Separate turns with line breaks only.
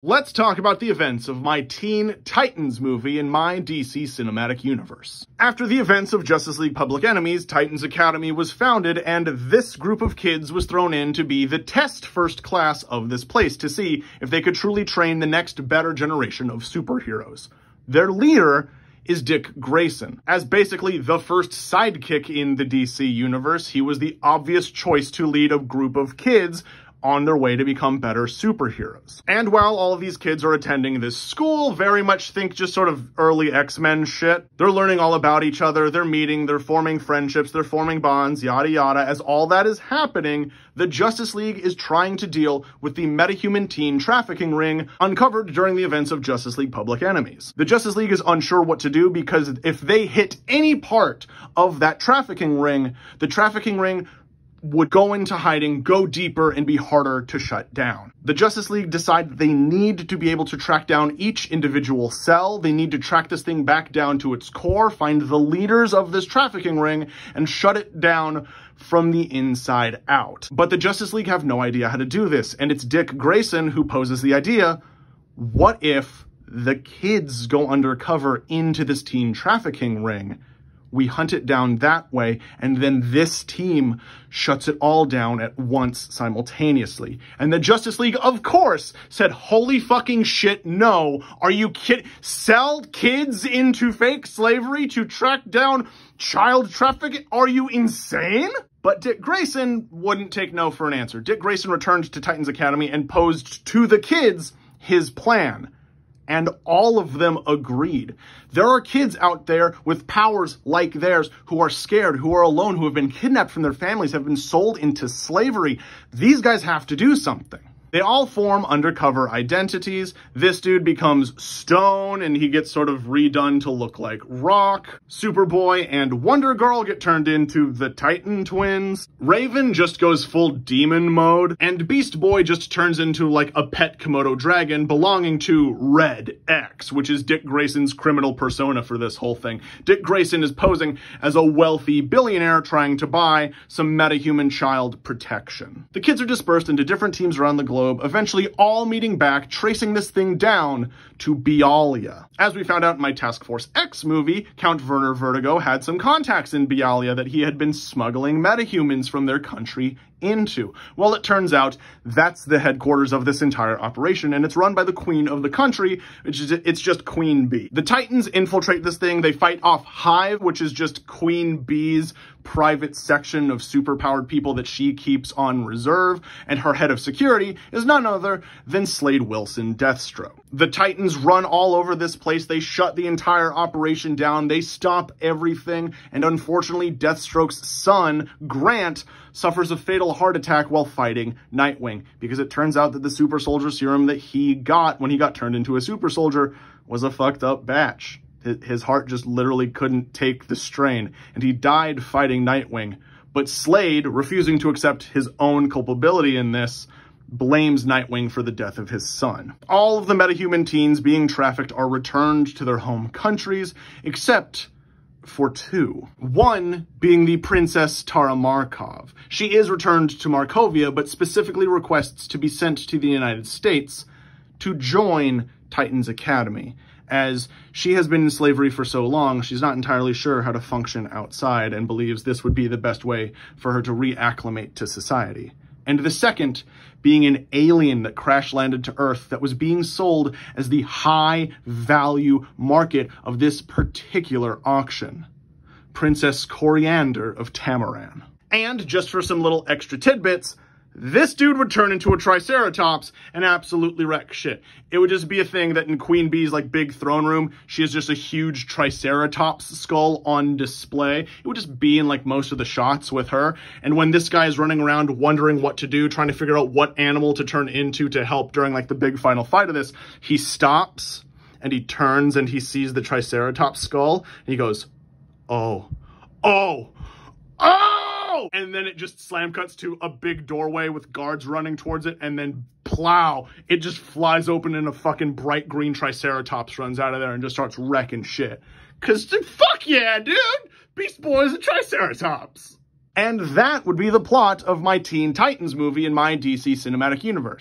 Let's talk about the events of my Teen Titans movie in my DC Cinematic Universe. After the events of Justice League Public Enemies, Titans Academy was founded, and this group of kids was thrown in to be the test first class of this place to see if they could truly train the next better generation of superheroes. Their leader is Dick Grayson. As basically the first sidekick in the DC universe, he was the obvious choice to lead a group of kids on their way to become better superheroes. And while all of these kids are attending this school, very much think just sort of early X-Men shit. They're learning all about each other, they're meeting, they're forming friendships, they're forming bonds, yada yada. As all that is happening, the Justice League is trying to deal with the metahuman teen trafficking ring uncovered during the events of Justice League Public Enemies. The Justice League is unsure what to do because if they hit any part of that trafficking ring, the trafficking ring would go into hiding, go deeper, and be harder to shut down. The Justice League decide they need to be able to track down each individual cell. They need to track this thing back down to its core, find the leaders of this trafficking ring, and shut it down from the inside out. But the Justice League have no idea how to do this, and it's Dick Grayson who poses the idea, what if the kids go undercover into this teen trafficking ring? We hunt it down that way, and then this team shuts it all down at once simultaneously. And the Justice League, of course, said, holy fucking shit, no. Are you kidding? Sell kids into fake slavery to track down child trafficking? Are you insane? But Dick Grayson wouldn't take no for an answer. Dick Grayson returned to Titans Academy and posed to the kids his plan. And all of them agreed. There are kids out there with powers like theirs who are scared, who are alone, who have been kidnapped from their families, have been sold into slavery. These guys have to do something. They all form undercover identities. This dude becomes Stone, and he gets sort of redone to look like Rock. Superboy and Wonder Girl get turned into the Titan twins. Raven just goes full demon mode. And Beast Boy just turns into like a pet Komodo dragon belonging to Red X, which is Dick Grayson's criminal persona for this whole thing. Dick Grayson is posing as a wealthy billionaire trying to buy some metahuman child protection. The kids are dispersed into different teams around the globe, eventually all meeting back, tracing this thing down to Bialia. As we found out in my Task Force X movie, Count Werner Vertigo had some contacts in Bialia that he had been smuggling metahumans from their country into. Well, it turns out that's the headquarters of this entire operation, and it's run by the queen of the country, it's just Queen Bee. The Titans infiltrate this thing, they fight off Hive, which is just Queen Bee's private section of superpowered people that she keeps on reserve, and her head of security is none other than Slade Wilson Deathstroke. The Titans run all over this place, they shut the entire operation down, they stop everything, and unfortunately Deathstroke's son, Grant, suffers a fatal heart attack while fighting Nightwing, because it turns out that the super soldier serum that he got when he got turned into a super soldier was a fucked up batch. His heart just literally couldn't take the strain, and he died fighting Nightwing. But Slade, refusing to accept his own culpability in this, blames Nightwing for the death of his son. All of the metahuman teens being trafficked are returned to their home countries, except for two. One being the Princess Tara Markov. She is returned to Markovia, but specifically requests to be sent to the United States to join Titans Academy. As she has been in slavery for so long, she's not entirely sure how to function outside and believes this would be the best way for her to reacclimate to society. And the second being an alien that crash-landed to Earth that was being sold as the high-value market of this particular auction. Princess Coriander of Tamaran. And just for some little extra tidbits, this dude would turn into a Triceratops and absolutely wreck shit. It would just be a thing that in Queen Bee's like big throne room, she has just a huge Triceratops skull on display. It would just be in like most of the shots with her. And when this guy is running around wondering what to do, trying to figure out what animal to turn into to help during like the big final fight of this, he stops and he turns and he sees the Triceratops skull and he goes, oh, oh, oh! And then it just slam cuts to a big doorway with guards running towards it, and then plow, it just flies open and a fucking bright green Triceratops runs out of there and just starts wrecking shit. Cause fuck yeah, dude! Beast Boy's a Triceratops! And that would be the plot of my Teen Titans movie in my DC Cinematic Universe.